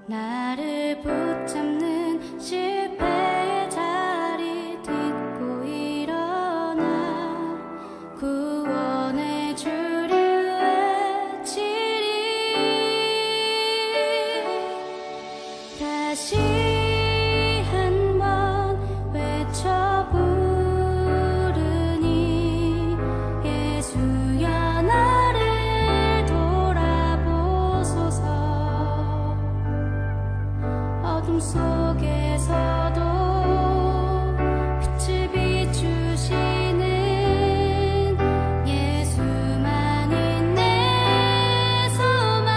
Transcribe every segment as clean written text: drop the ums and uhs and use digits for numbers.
나를 붙잡는 실패의 자리 딛고 일어나 구원의 주를 외치리. 다시 한번 외쳐 부르니 예수여 나를 돌아보소서. 어둠 속에서도 빛을 비추시는 예수만이 내 소망.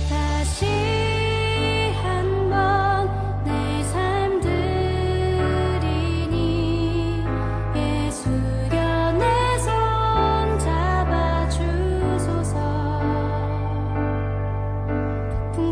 다시 한번 내 삶 드리니 예수여 내 손 잡아주소서. 폭풍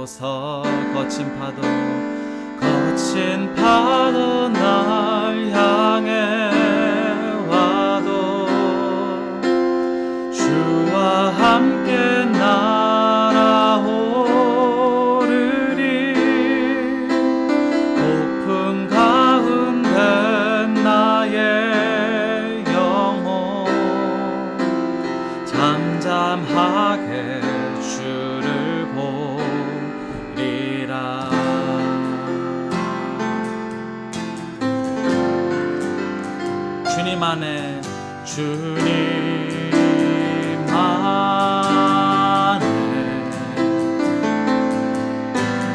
비로소 거친 파도 날 향해 와도 주와 함께 날아오르리. 폭풍 가운데 나의 영혼 잠잠하게 주를 보리라. 주님 안에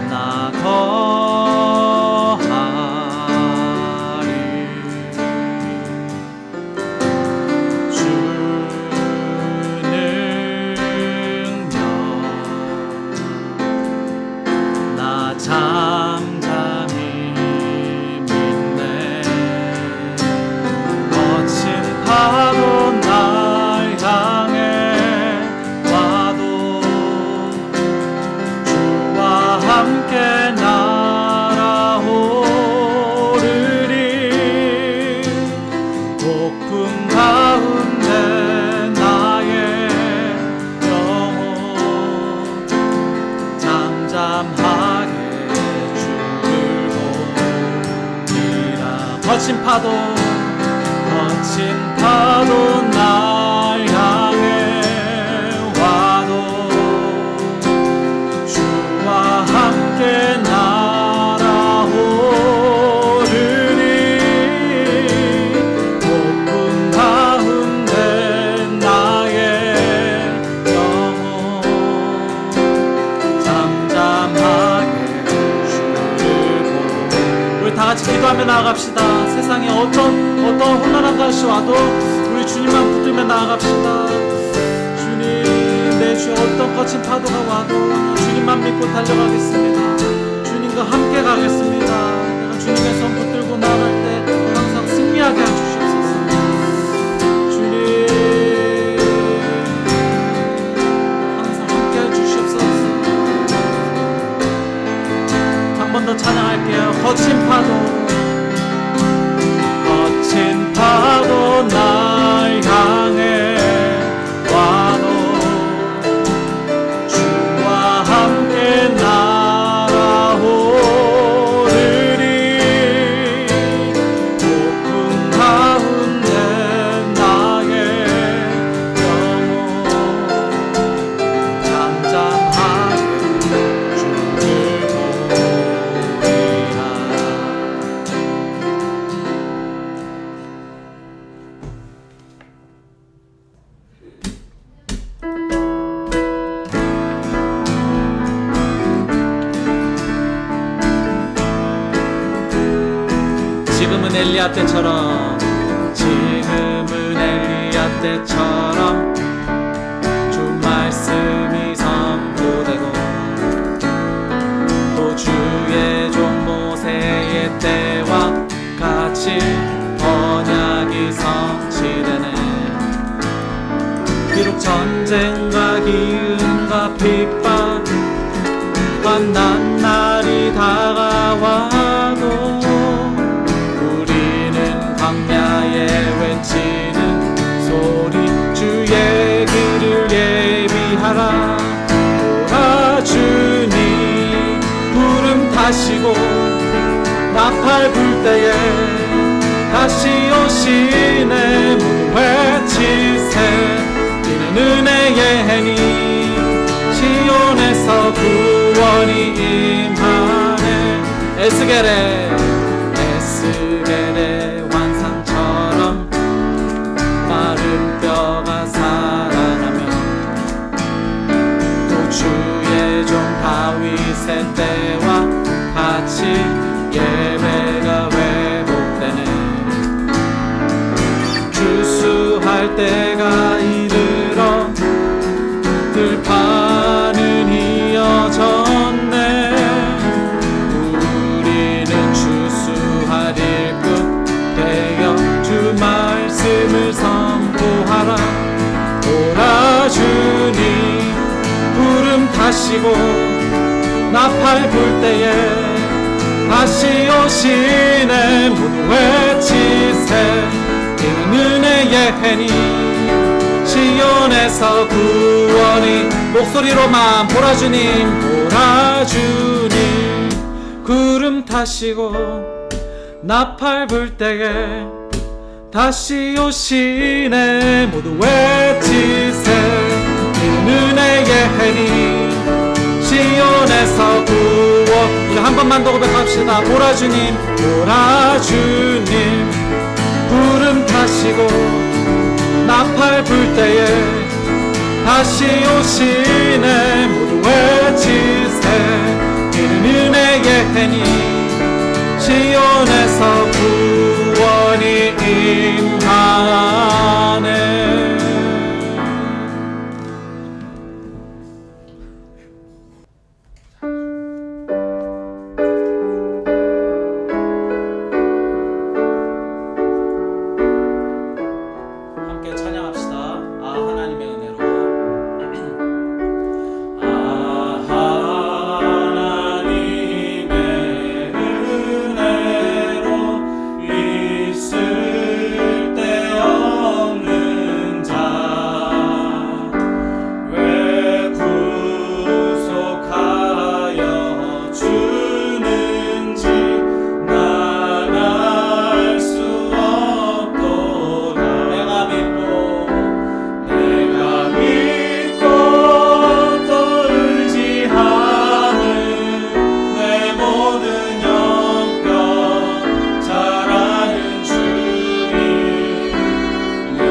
나 거하리. 주 능력 나 잠잠히 믿네. 거친 파도 날 향해 와도 주와 함께 날아오르리. 폭풍 가운데 나의 영혼 잠잠하게 주를 보리라. 거친 파도 날 향해 와도 주와 함께 날아오르리. 폭풍 가운데 나의 영혼 잠잠하게 주를 보리. 우리 다 같이 기도하며 나아갑시다. 세상에 어떤 혼란한 것이 와도 우리 주님만 붙들며 나아갑시다. 주님, 내 주에 어떤 거친 파도가 와도 주님만 믿고 달려가겠습니다. 주님과 함께 가겠습니다. 내가 주님의 손 붙들고 나아갈 때 항상 승리하게 해주시옵소서. 주님, 항상 함께 해주시옵소서. 한 번 더 찬양할게요. 거친 파도 날 향해 와도 주와 함께 날아오르리. 폭풍 가운데 나의 영혼 잠잠하게 주를 보리라. 지금은 엘리야 때처럼 주 말씀이 선포되고 또 주의 종 모세의 때와 같이 언약이 성취되네. 비록 전쟁과 기근과 핍박 만난 날이 다가와도 광야에 외치는 소리 주의 길을 예비하라. 돌아주니 구름 타시고 나팔 불 때에 다시 오시네. 모두 외치세. 이는 은혜의 해니 시온에서 구원이 임하네. 에스겔의 환상처럼 마른 뼈가 살아나며 또 주의 종 다윗의 때와 같이 예배가 회복되네. 주수할 때가 이르러 들판은 이어졌네. 주 말씀을 선포하라. 돌아주니 구름 타시고 나팔 불 때에 다시 오시네. 모두 외치세. 이는 은혜의 해니 시온에서 구원이. 목소리로만 보라주님 보라주님. 구름 타시고 나팔 불 때에 다시 오시네. 모두 외치세. 이는 은혜의 해니 시온에서 구원. 이제 한 번만 더 고백합시다. 보라주님 보라주님. 구름 타시고 나팔 불 때에 다시 오시네. 모두 외치세. 이는 은혜의 해니 시온에서 구원이 임하네. 함께 찬양합시다. 아 하나님의 은혜로. 아 하나님의 은혜로 있을 데 없는 자 왜 구속하여 주는지 난 알 수 없도다. 내가 믿고 또 의지하는 내 모든 영광 잘 아는 주님 늘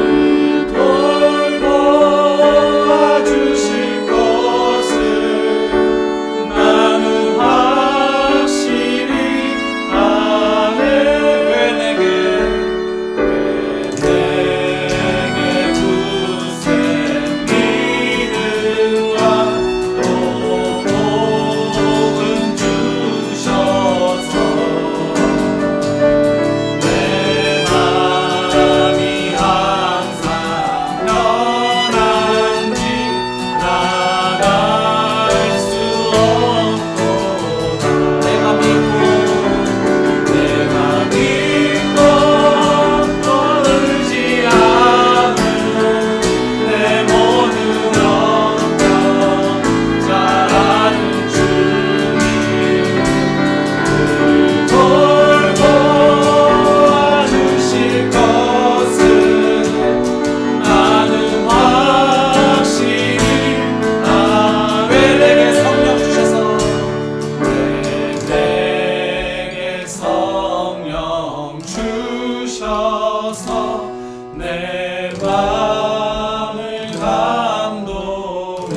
돌보아주실 것을 나는 확실히 아네. 왜 내게 굳센 믿음과 또 복음 주셔서 내 맘이 항상 편한지 나갈 수 없도다. 내가 믿고 또 의지하는 내 모든 영광 잘 아는 주님 늘 돌보아주실 것을 나는 확실히 아네. 내게 성령 주셔서 내게 성령 주셔서 내 마음을 감동해.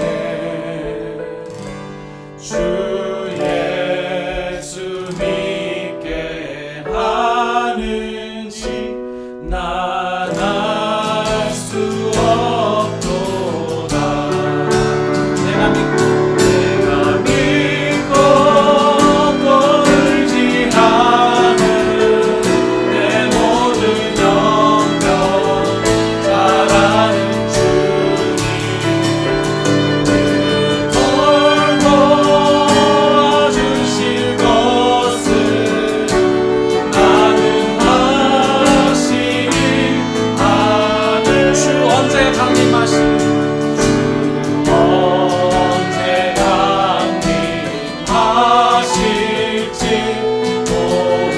주 예수 믿게 하는지 난 알 수 없도다. 내가 믿고 또 의지하는 내 모든 영광 잘 아는 주님 늘 돌보아주실 것을 나는 확실히 아는. 주 언제 강림하실지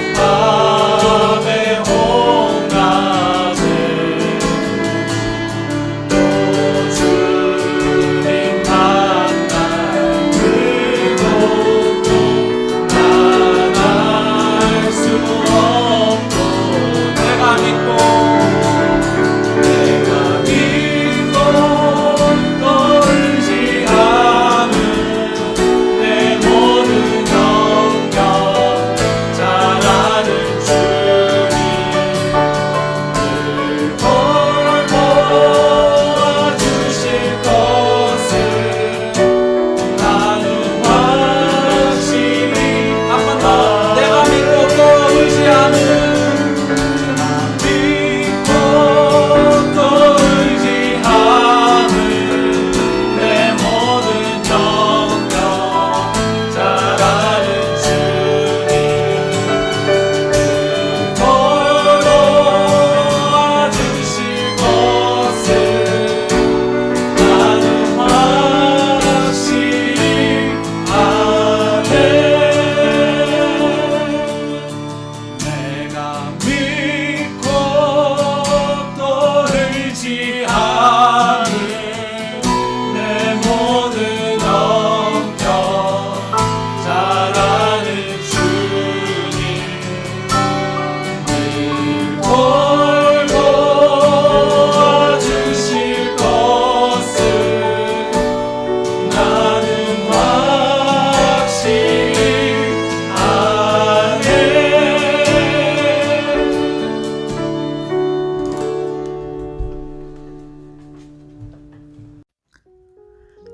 봄밤의 홍낮에 또 주님 만날 그곳도 난 알 수 없고. 내가 믿고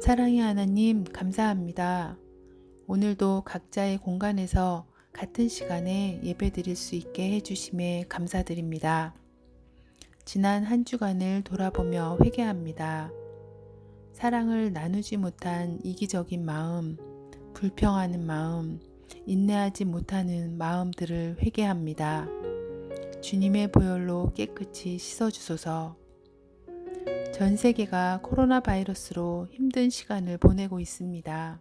사랑의 하나님, 감사합니다. 오늘도 각자의 공간에서 같은 시간에 예배드릴 수 있게 해주심에 감사드립니다. 지난 한 주간을 돌아보며 회개합니다. 사랑을 나누지 못한 이기적인 마음, 불평하는 마음, 인내하지 못하는 마음들을 회개합니다. 주님의 보혈로 깨끗이 씻어주소서. 전 세계가 코로나 바이러스로 힘든 시간을 보내고 있습니다.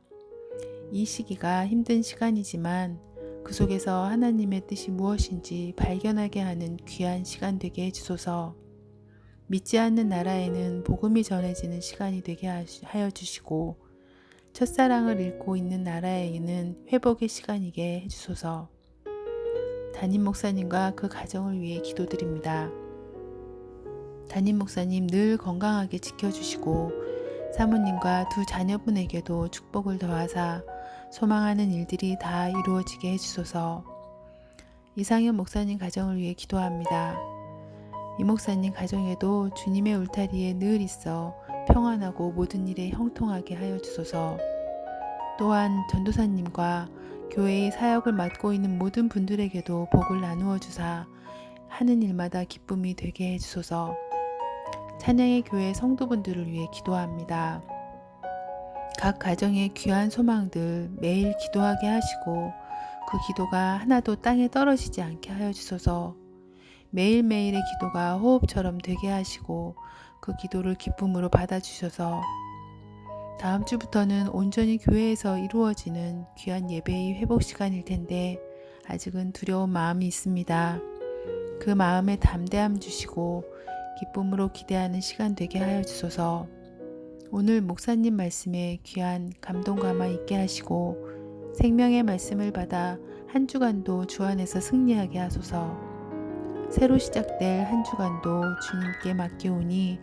이 시기가 힘든 시간이지만 그 속에서 하나님의 뜻이 무엇인지 발견하게 하는 귀한 시간 되게 해주소서. 믿지 않는 나라에는 복음이 전해지는 시간이 되게 하여 주시고 첫사랑을 잃고 있는 나라에는 회복의 시간이게 해주소서. 담임 목사님과 그 가정을 위해 기도드립니다. 담임 목사님 늘 건강하게 지켜주시고 사모님과 두 자녀분에게도 축복을 더하사 소망하는 일들이 다 이루어지게 해주소서. 이상현 목사님 가정을 위해 기도합니다. 이 목사님 가정에도 주님의 울타리에 늘 있어 평안하고 모든 일에 형통하게 하여 주소서. 또한 전도사님과 교회의 사역을 맡고 있는 모든 분들에게도 복을 나누어 주사 하는 일마다 기쁨이 되게 해주소서. 찬양의 교회 성도분들을 위해 기도합니다. 각 가정의 귀한 소망들 매일 기도하게 하시고 그 기도가 하나도 땅에 떨어지지 않게 하여 주소서. 매일매일의 기도가 호흡처럼 되게 하시고 그 기도를 기쁨으로 받아주셔서 다음 주부터는 온전히 교회에서 이루어지는 귀한 예배의 회복 시간일 텐데 아직은 두려운 마음이 있습니다. 그 마음에 담대함 주시고 기쁨으로 기대하는 시간 되게 하여 주소서. 오늘 목사님 말씀에 귀한 감동감화 있게 하시고 생명의 말씀을 받아 한 주간도 주 안에서 승리하게 하소서. 새로 시작될 한 주간도 주님께 맡기오니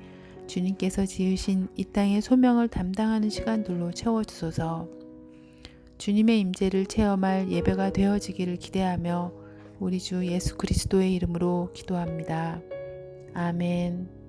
주님께서 지으신 이 땅의 소명을 담당하는 시간들로 채워주소서. 주님의 임재를 체험할 예배가 되어지기를 기대하며 우리 주 예수 그리스도의 이름으로 기도합니다. 아멘.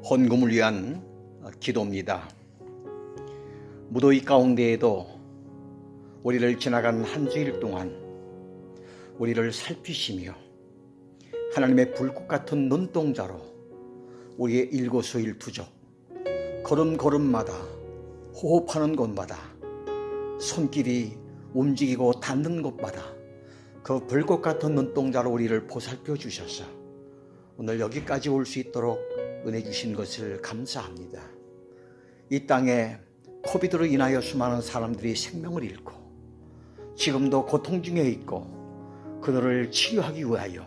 헌금을 위한 기도입니다. 무더위 가운데에도 우리를 지나간 한 주일 동안 우리를 살피시며 하나님의 불꽃 같은 눈동자로 우리의 일거수일투족 걸음걸음마다 호흡하는 곳마다 손길이 움직이고 닿는 곳마다 그 불꽃 같은 눈동자로 우리를 보살펴 주셔서 오늘 여기까지 올 수 있도록 은혜 주신 것을 감사합니다. 이 땅에 코비드로 인하여 수많은 사람들이 생명을 잃고 지금도 고통 중에 있고 그들을 치료하기 위하여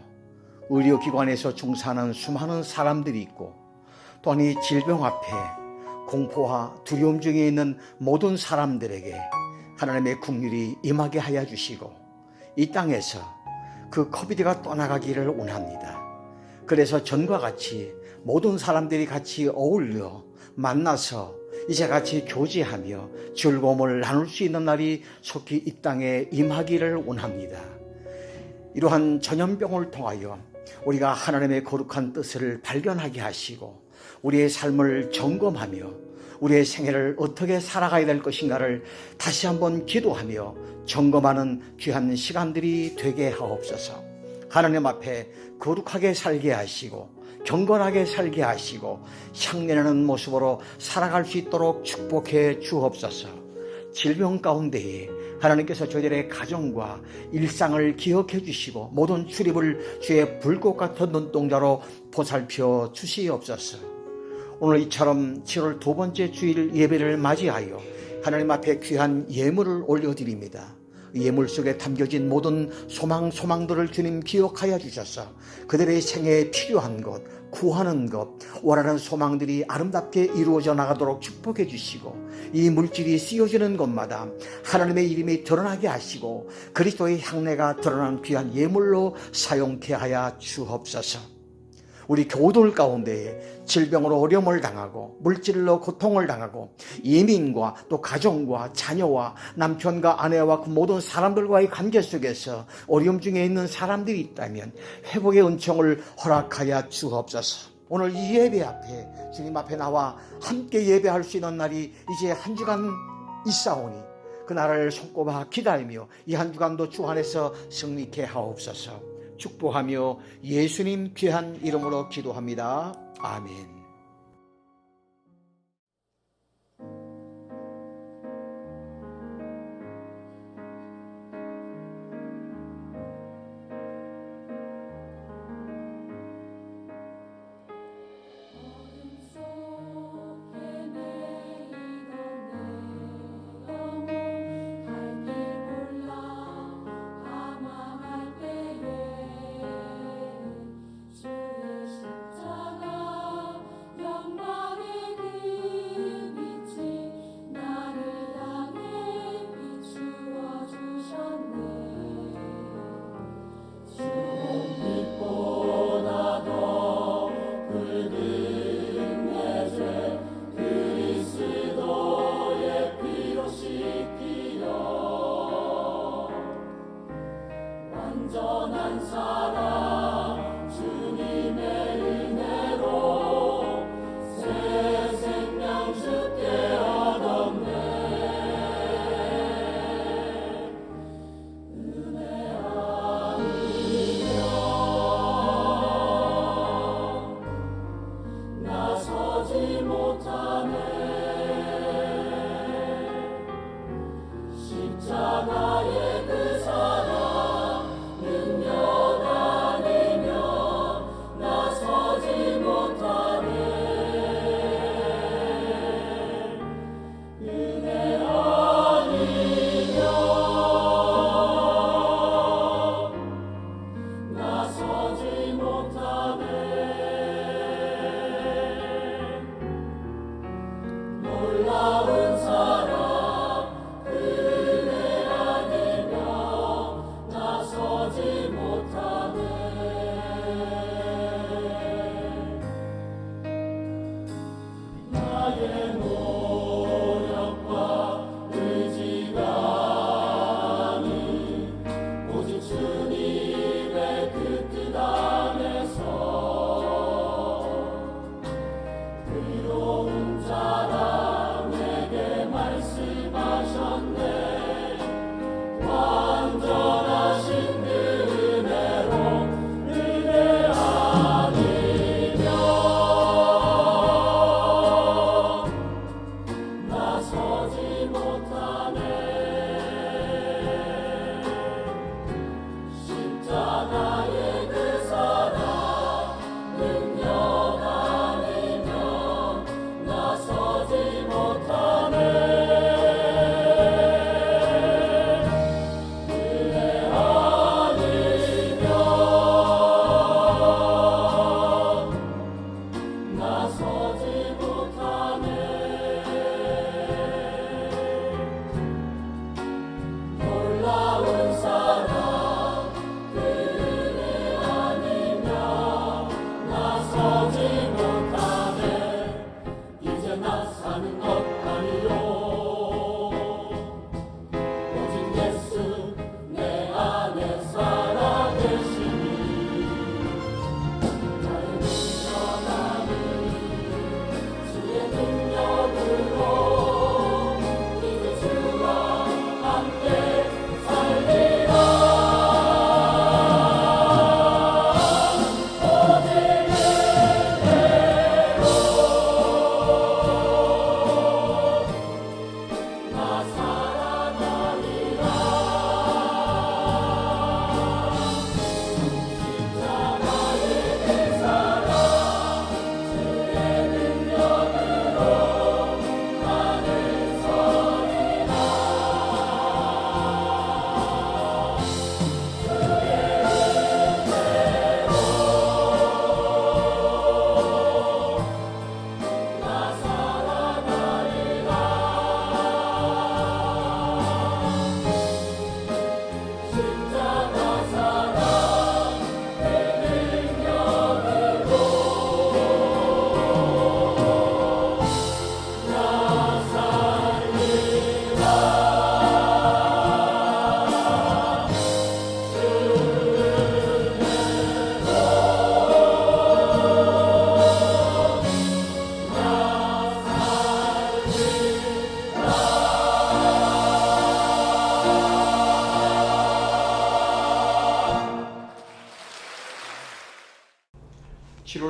의료기관에서 종사하는 수많은 사람들이 있고 또한 이 질병 앞에 공포와 두려움 중에 있는 모든 사람들에게 하나님의 국률이 임하게 하여 주시고 이 땅에서 그 코비드가 떠나가기를 원합니다. 그래서 전과 같이 모든 사람들이 같이 어울려 만나서 이제 같이 교제하며 즐거움을 나눌 수 있는 날이 속히 이 땅에 임하기를 원합니다. 이러한 전염병을 통하여 우리가 하나님의 거룩한 뜻을 발견하게 하시고 우리의 삶을 점검하며 우리의 생애를 어떻게 살아가야 될 것인가를 다시 한번 기도하며 점검하는 귀한 시간들이 되게 하옵소서. 하나님 앞에 거룩하게 살게 하시고 경건하게 살게 하시고 향내나는 모습으로 살아갈 수 있도록 축복해 주옵소서. 질병 가운데에 하나님께서 저희들의 가정과 일상을 기억해 주시고 모든 출입을 주의 불꽃 같은 눈동자로 보살펴 주시옵소서. 오늘 이처럼 7월 두 번째 주일 예배를 맞이하여 하나님 앞에 귀한 예물을 올려드립니다. 예물 속에 담겨진 모든 소망들을 주님 기억하여 주셔서 그들의 생애에 필요한 것, 구하는 것, 원하는 소망들이 아름답게 이루어져 나가도록 축복해 주시고 이 물질이 쓰여지는 곳마다 하나님의 이름이 드러나게 하시고 그리스도의 향내가 드러난 귀한 예물로 사용케 하여 주옵소서. 우리 교우들 가운데 질병으로 어려움을 당하고 물질로 고통을 당하고 이민과 또 가정과 자녀와 남편과 아내와 그 모든 사람들과의 관계 속에서 어려움 중에 있는 사람들이 있다면 회복의 은총을 허락하여 주옵소서. 오늘 이 예배 앞에 주님 앞에 나와 함께 예배할 수 있는 날이 이제 한 주간 있사오니 그 날을 손꼽아 기다리며 이 한 주간도 주 안에서 승리케 하옵소서. 축복하며 예수님 귀한 이름으로 기도합니다. 아멘. 주의 십자가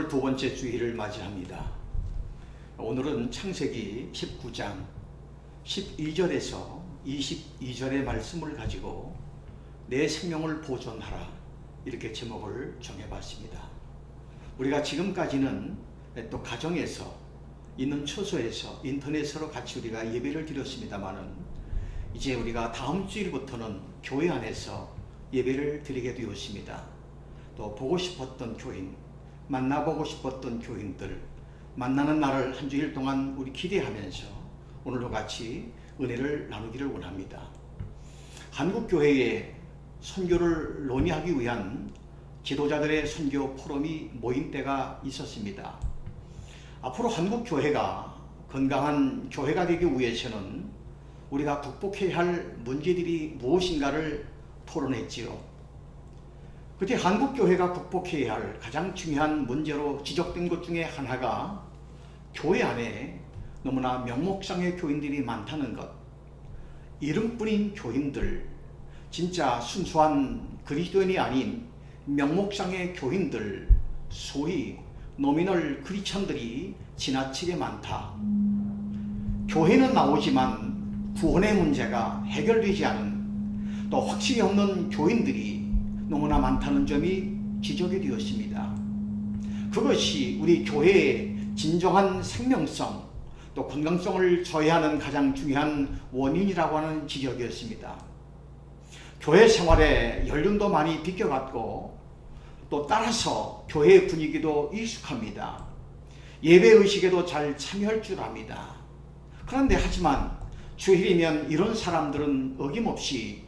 오늘 두 번째 주일을 맞이합니다. 오늘은 창세기 19장 12절에서 22절의 말씀을 가지고 내 생명을 보존하라, 이렇게 제목을 정해봤습니다. 우리가 지금까지는 또 가정에서 있는 처소에서 인터넷으로 같이 우리가 예배를 드렸습니다마는 이제 우리가 다음 주일부터는 교회 안에서 예배를 드리게 되었습니다. 또 보고 싶었던 교인, 만나보고 싶었던 교인들 만나는 날을 한 주일 동안 우리 기대하면서 오늘도 같이 은혜를 나누기를 원합니다. 한국교회의 선교를 논의하기 위한 지도자들의 선교 포럼이 모인 때가 있었습니다. 앞으로 한국교회가 건강한 교회가 되기 위해서는 우리가 극복해야 할 문제들이 무엇인가를 토론했지요. 그때 한국교회가 극복해야 할 가장 중요한 문제로 지적된 것 중에 하나가 교회 안에 너무나 명목상의 교인들이 많다는 것, 이름뿐인 교인들, 진짜 순수한 그리스도인이 아닌 명목상의 교인들, 소위 노미널 크리스천들이 지나치게 많다. 교회는 나오지만 구원의 문제가 해결되지 않은, 또 확신이 없는 교인들이 너무나 많다는 점이 지적이 되었습니다. 그것이 우리 교회의 진정한 생명성 또 건강성을 저해하는 가장 중요한 원인이라고 하는 지적이었습니다. 교회 생활에 연륜도 많이 비껴갔고 또 따라서 교회 분위기도 익숙합니다. 예배의식에도 잘 참여할 줄 압니다. 그런데 하지만 주일이면 이런 사람들은 어김없이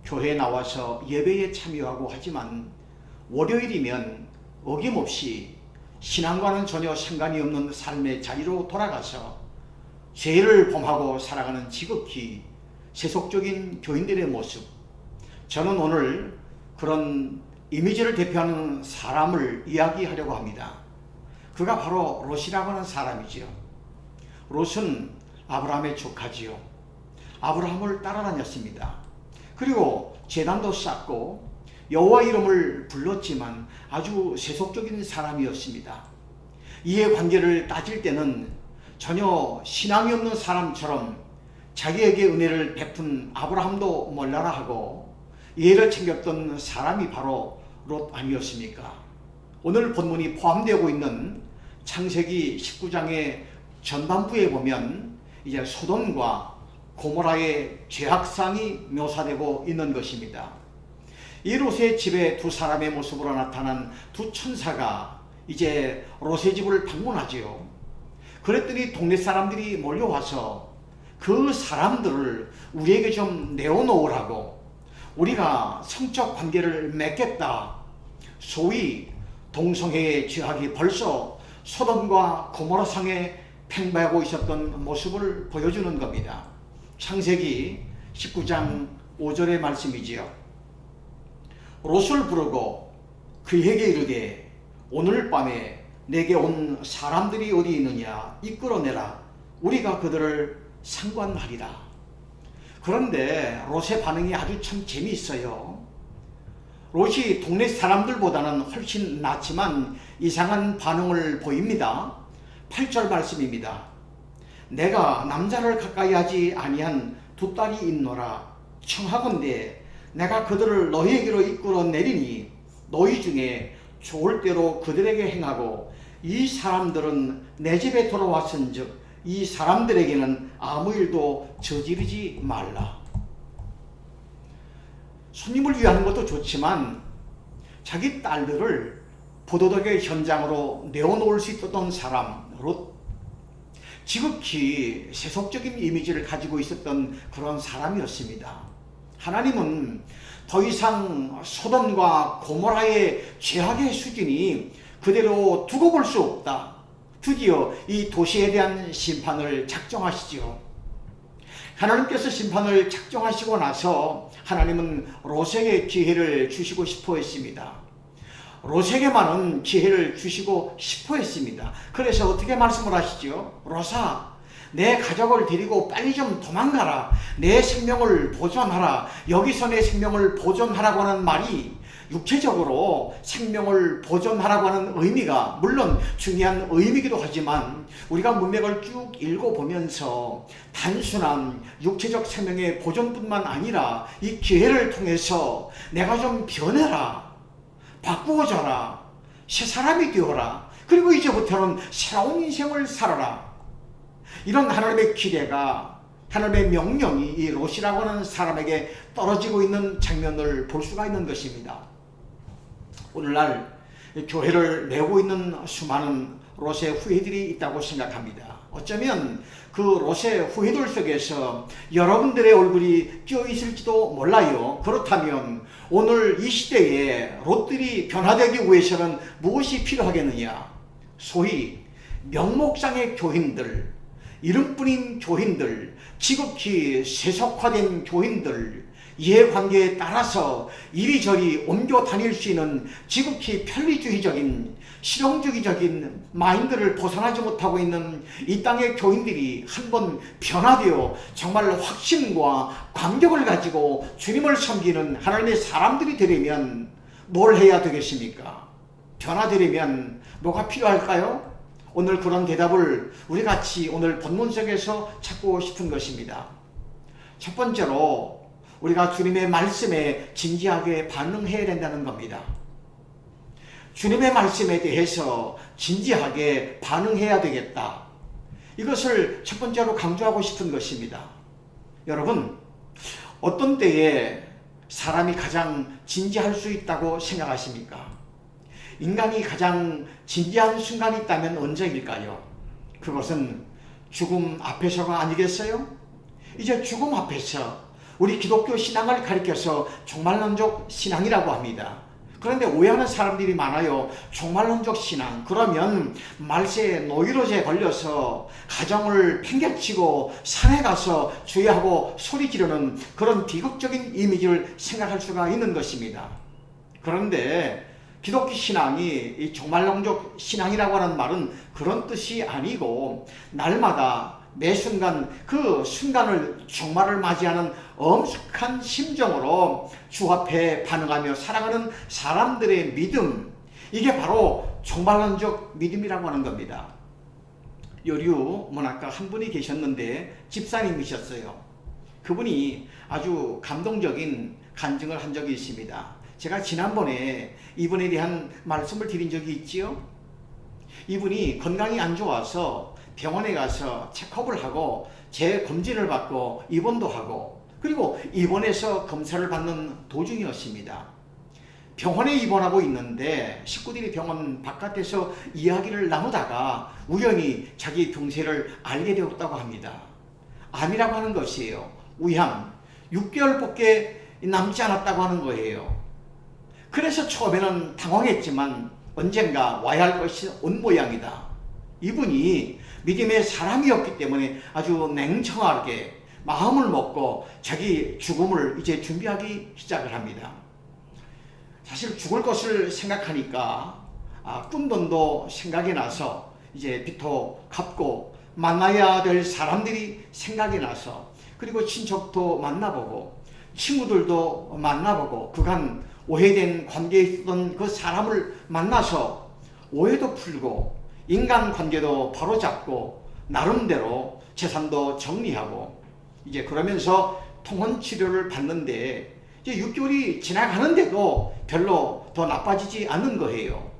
교회에 나와서 예배에 참여하고 하지만 월요일이면 어김없이 신앙과는 전혀 상관이 없는 삶의 자리로 돌아가서 죄를 범하고 살아가는 지극히 세속적인 교인들의 모습, 저는 오늘 그런 이미지를 대표하는 사람을 이야기하려고 합니다. 그가 바로 롯이라고 하는 사람이지요. 롯은 아브라함의 조카지요. 아브라함을 따라다녔습니다. 그리고 제단도 쌓고 여호와 이름을 불렀지만 아주 세속적인 사람이었습니다. 이해관계를 따질 때는 전혀 신앙이 없는 사람처럼 자기에게 은혜를 베푼 아브라함도 몰라라 하고 이해를 챙겼던 사람이 바로 롯 아니었습니까? 오늘 본문이 포함되고 있는 창세기 19장의 전반부에 보면 이제 소돔과 고모라의 죄악상이 묘사되고 있는 것입니다. 이 롯의 집에 두 사람의 모습으로 나타난 두 천사가 이제 롯의 집을 방문하지요. 그랬더니 동네 사람들이 몰려와서 그 사람들을 우리에게 좀 내어놓으라고, 우리가 성적 관계를 맺겠다. 소위 동성애의 죄악이 벌써 소돔과 고모라상에 팽배하고 있었던 모습을 보여주는 겁니다. 창세기 19장 5절의 말씀이지요. 롯을 부르고 그에게 이르되 오늘 밤에 내게 온 사람들이 어디 있느냐 이끌어내라. 우리가 그들을 상관하리라. 그런데 롯의 반응이 아주 참 재미있어요. 롯이 동네 사람들보다는 훨씬 낫지만 이상한 반응을 보입니다. 8절 말씀입니다. 내가 남자를 가까이 하지 아니한 두 딸이 있노라. 청하건대 내가 그들을 너희에게로 이끌어 내리니 너희 중에 좋을 대로 그들에게 행하고 이 사람들은 내 집에 돌아왔은즉 이 사람들에게는 아무 일도 저지르지 말라. 손님을 위하는 것도 좋지만 자기 딸들을 포도덕의 현장으로 내어놓을 수 있었던 사람 롯, 지극히 세속적인 이미지를 가지고 있었던 그런 사람이었습니다. 하나님은 더 이상 소돔과 고모라의 죄악의 수준이 그대로 두고 볼 수 없다. 드디어 이 도시에 대한 심판을 작정하시지요. 하나님께서 심판을 작정하시고 나서 하나님은 롯에게 기회를 주시고 싶어 했습니다. 롯에게만은 기회를 주시고 싶어 했습니다. 그래서 어떻게 말씀을 하시죠? 롯아, 내 가족을 데리고 빨리 좀 도망가라. 내 생명을 보존하라. 여기서 내 생명을 보존하라고 하는 말이 육체적으로 생명을 보존하라고 하는 의미가 물론 중요한 의미이기도 하지만 우리가 문맥을 쭉 읽어보면서 단순한 육체적 생명의 보존뿐만 아니라 이 기회를 통해서 내가 좀 변해라, 바꾸어져라, 새 사람이 되어라, 그리고 이제부터는 새로운 인생을 살아라, 이런 하나님의 기대가, 하나님의 명령이 이 롯이라고 하는 사람에게 떨어지고 있는 장면을 볼 수가 있는 것입니다. 오늘날 교회를 메고 있는 수많은 롯의 후예들이 있다고 생각합니다. 어쩌면 그 롯의 후예들 속에서 여러분들의 얼굴이 끼어 있을지도 몰라요. 그렇다면 오늘 이 시대에 롯들이 변화되기 위해서는 무엇이 필요하겠느냐? 소위 명목상의 교인들, 이름뿐인 교인들, 지극히 세속화된 교인들, 이해관계에 따라서 이리저리 옮겨 다닐 수 있는 지극히 편리주의적인 실용주의적인 마인드를 벗어나지 못하고 있는 이 땅의 교인들이 한번 변화되어 정말 확신과 감격을 가지고 주님을 섬기는 하나님의 사람들이 되려면 뭘 해야 되겠습니까? 변화되려면 뭐가 필요할까요? 오늘 그런 대답을 우리 같이 오늘 본문 속에서 찾고 싶은 것입니다. 첫 번째로 우리가 주님의 말씀에 진지하게 반응해야 된다는 겁니다. 주님의 말씀에 대해서 진지하게 반응해야 되겠다. 이것을 첫 번째로 강조하고 싶은 것입니다. 여러분, 어떤 때에 사람이 가장 진지할 수 있다고 생각하십니까? 인간이 가장 진지한 순간이 있다면 언제일까요? 그것은 죽음 앞에서가 아니겠어요? 이제 죽음 앞에서 우리 기독교 신앙을 가리켜서 종말론적 신앙이라고 합니다. 그런데 오해하는 사람들이 많아요. 종말론적 신앙, 그러면 말세에 노이로제에 걸려서 가정을 팽개치고 산에 가서 주의하고 소리 지르는 그런 비극적인 이미지를 생각할 수가 있는 것입니다. 그런데 기독교 신앙이 이 종말론적 신앙이라고 하는 말은 그런 뜻이 아니고 날마다 매 순간 그 순간을 종말을 맞이하는 엄숙한 심정으로 주 앞에 반응하며 살아가는 사람들의 믿음, 이게 바로 종말론적 믿음이라고 하는 겁니다. 요류 문학가 한 분이 계셨는데 집사님이셨어요. 그분이 아주 감동적인 간증을 한 적이 있습니다. 제가 지난번에 이분에 대한 말씀을 드린 적이 있지요. 이분이 건강이 안 좋아서 병원에 가서 체크업을 하고 재검진을 받고 입원도 하고, 그리고 입원해서 검사를 받는 도중이었습니다. 병원에 입원하고 있는데 식구들이 병원 바깥에서 이야기를 나누다가 우연히 자기 병세를 알게 되었다고 합니다. 암이라고 하는 것이에요. 위암 6개월밖에 남지 않았다고 하는 거예요. 그래서 처음에는 당황했지만 언젠가 와야 할 것이 온 모양이다. 이분이 믿음의 사람이었기 때문에 아주 냉정하게 마음을 먹고 자기 죽음을 이제 준비하기 시작을 합니다. 사실 죽을 것을 생각하니까 꾼돈도 생각이 나서 이제 빚도 갚고 만나야 될 사람들이 생각이 나서, 그리고 친척도 만나보고 친구들도 만나보고 그간 오해된 관계에 있던 그 사람을 만나서 오해도 풀고 인간관계도 바로잡고 나름대로 재산도 정리하고 이제 그러면서 통원치료를 받는데 이제 6개월이 지나가는데도 별로 더 나빠지지 않는 거예요.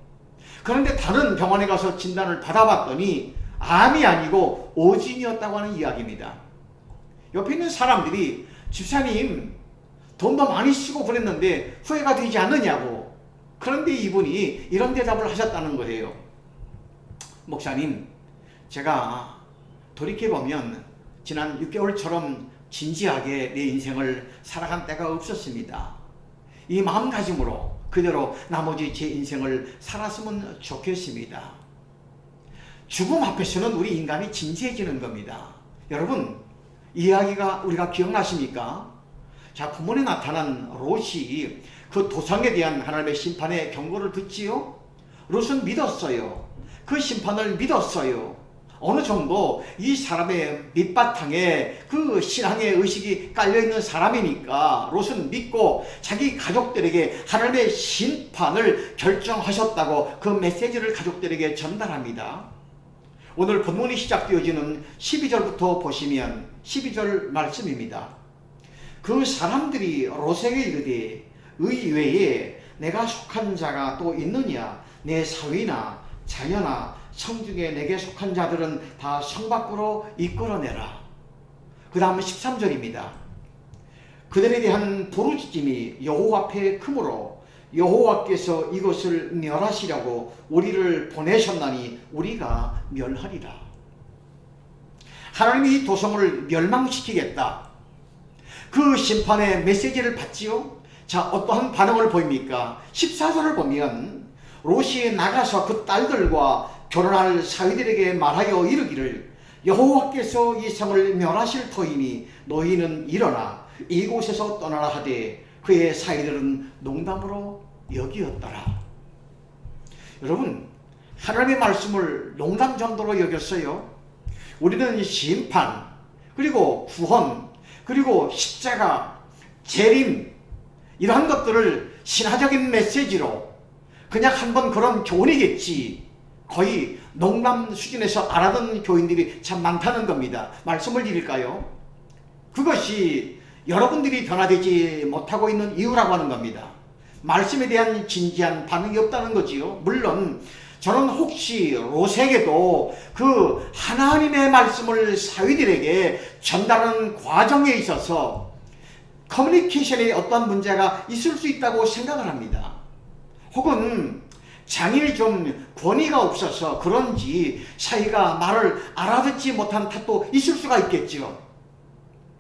그런데 다른 병원에 가서 진단을 받아봤더니 암이 아니고 오진이었다고 하는 이야기입니다. 옆에 있는 사람들이 집사님 돈도 많이 쓰고 그랬는데 후회가 되지 않느냐고. 그런데 이분이 이런 대답을 하셨다는 거예요. 목사님, 제가 돌이켜보면 지난 6개월처럼 진지하게 내 인생을 살아간 때가 없었습니다. 이 마음가짐으로 그대로 나머지 제 인생을 살았으면 좋겠습니다. 죽음 앞에서는 우리 인간이 진지해지는 겁니다. 여러분, 이 이야기가 우리가 기억나십니까? 자, 본문에 나타난 롯이 그 도성에 대한 하나님의 심판의 경고를 듣지요. 롯은 믿었어요. 그 심판을 믿었어요. 어느 정도 이 사람의 밑바탕에 그 신앙의 의식이 깔려있는 사람이니까 롯은 믿고 자기 가족들에게 하나님의 심판을 결정하셨다고 그 메시지를 가족들에게 전달합니다. 오늘 본문이 시작되어지는 12절부터 보시면 12절 말씀입니다. 그 사람들이 롯에게 이르되 의외에 내가 속한 자가 또 있느냐? 내 사위나 자녀나 성중에 내게 속한 자들은 다 성 밖으로 이끌어내라. 그 다음 13절입니다. 그들에 대한 부르짖음이 여호와 앞에 크므로 여호와께서 이것을 멸하시려고 우리를 보내셨나니 우리가 멸하리라. 하나님이 이 도성을 멸망시키겠다. 그 심판의 메시지를 받지요. 자, 어떠한 반응을 보입니까? 14절을 보면 롯이 나가서 그 딸들과 결혼할 사위들에게 말하여 이르기를 여호와께서 이 성을 멸하실 터이니 너희는 일어나 이곳에서 떠나라 하되 그의 사위들은 농담으로 여기었더라. 여러분, 하나님의 말씀을 농담 정도로 여겼어요. 우리는 심판, 그리고 구원, 그리고 십자가, 재림 이러한 것들을 신화적인 메시지로 그냥 한번 그런 교훈이겠지, 거의 농담 수준에서 알아듣는 교인들이 참 많다는 겁니다. 말씀을 드릴까요? 그것이 여러분들이 변화되지 못하고 있는 이유라고 하는 겁니다. 말씀에 대한 진지한 반응이 없다는 거지요. 물론 저는 혹시 롯에게도 그 하나님의 말씀을 사위들에게 전달하는 과정에 있어서 커뮤니케이션에 어떤 문제가 있을 수 있다고 생각을 합니다. 혹은 장인이 좀 권위가 없어서 그런지 사이가 말을 알아듣지 못한 탓도 있을 수가 있겠죠.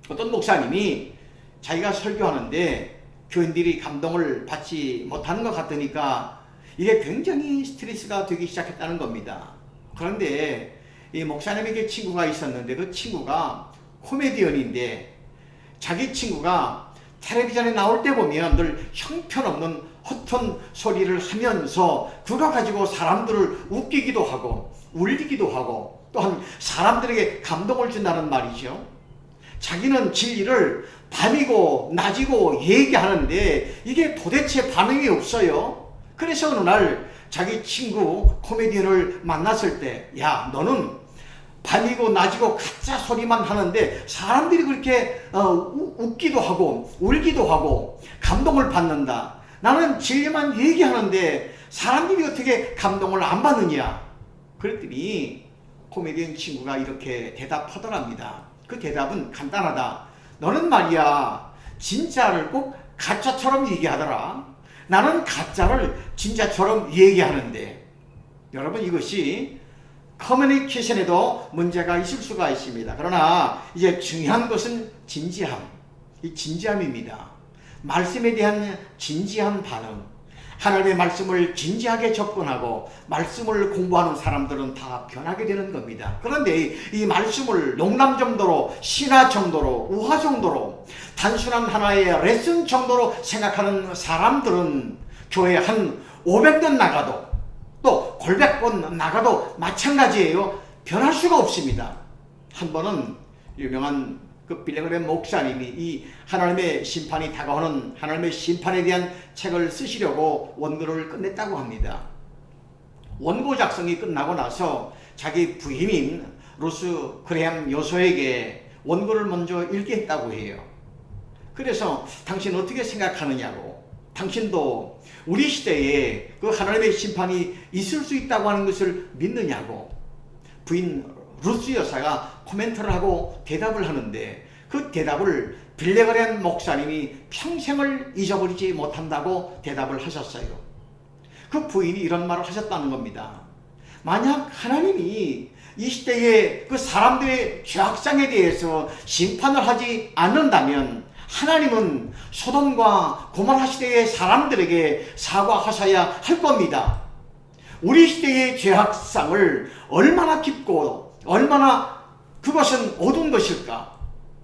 어떤 목사님이 자기가 설교하는데 교인들이 감동을 받지 못하는 것 같으니까 이게 굉장히 스트레스가 되기 시작했다는 겁니다. 그런데 이 목사님에게 친구가 있었는데 그 친구가 코미디언인데 자기 친구가 텔레비전에 나올 때 보면 늘 형편없는 허튼 소리를 하면서 그거 가지고 사람들을 웃기기도 하고 울리기도 하고 또한 사람들에게 감동을 준다는 말이죠. 자기는 진리를 밤이고 낮이고 얘기하는데 이게 도대체 반응이 없어요. 그래서 어느 날 자기 친구 코미디언을 만났을 때, 야, 너는 밤이고 낮이고 가짜 소리만 하는데 사람들이 그렇게 웃기도 하고 울기도 하고 감동을 받는다. 나는 진리만 얘기하는데 사람들이 어떻게 감동을 안 받느냐. 그랬더니 코미디언 친구가 이렇게 대답하더랍니다. 그 대답은 간단하다. 너는 말이야 진짜를 꼭 가짜처럼 얘기하더라. 나는 가짜를 진짜처럼 얘기하는데. 여러분, 이것이 커뮤니케이션에도 문제가 있을 수가 있습니다. 그러나 이제 중요한 것은 진지함, 이 진지함입니다. 말씀에 대한 진지한 반응. 하나님의 말씀을 진지하게 접근하고 말씀을 공부하는 사람들은 다 변하게 되는 겁니다. 그런데 이 말씀을 농담 정도로, 신화 정도로, 우화 정도로, 단순한 하나의 레슨 정도로 생각하는 사람들은 교회 한 500년 나가도 또 골백번 나가도 마찬가지예요. 변할 수가 없습니다. 한 번은 유명한 그 빌리그램 목사님이 이 하나님의 심판이 다가오는 하나님의 심판에 대한 책을 쓰시려고 원고를 끝냈다고 합니다. 원고 작성이 끝나고 나서 자기 부인인 루스 그레함 여소에게 원고를 먼저 읽게 했다고 해요. 그래서 당신 어떻게 생각하느냐고, 당신도 우리 시대에 그 하나님의 심판이 있을 수 있다고 하는 것을 믿느냐고 부인 루스 여사가 코멘트를 하고 대답을 하는데 그 대답을 빌레그램 목사님이 평생을 잊어버리지 못한다고 대답을 하셨어요. 그 부인이 이런 말을 하셨다는 겁니다. 만약 하나님이 이 시대의 그 사람들의 죄악상에 대해서 심판을 하지 않는다면 하나님은 소돔과 고모라 시대의 사람들에게 사과하셔야 할 겁니다. 우리 시대의 죄악상을 얼마나 깊고 얼마나 그것은 어두운 것일까?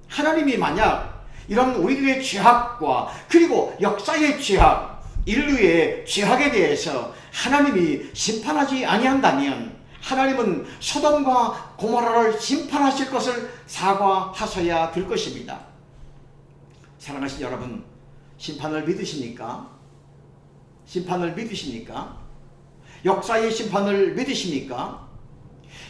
하나님이 만약 이런 우리들의 죄악과 그리고 역사의 죄악, 인류의 죄악에 대해서 하나님이 심판하지 아니한다면 하나님은 소돔과 고모라를 심판하실 것을 사과하셔야 될 것입니다. 사랑하신 여러분, 심판을 믿으십니까? 심판을 믿으십니까? 역사의 심판을 믿으십니까?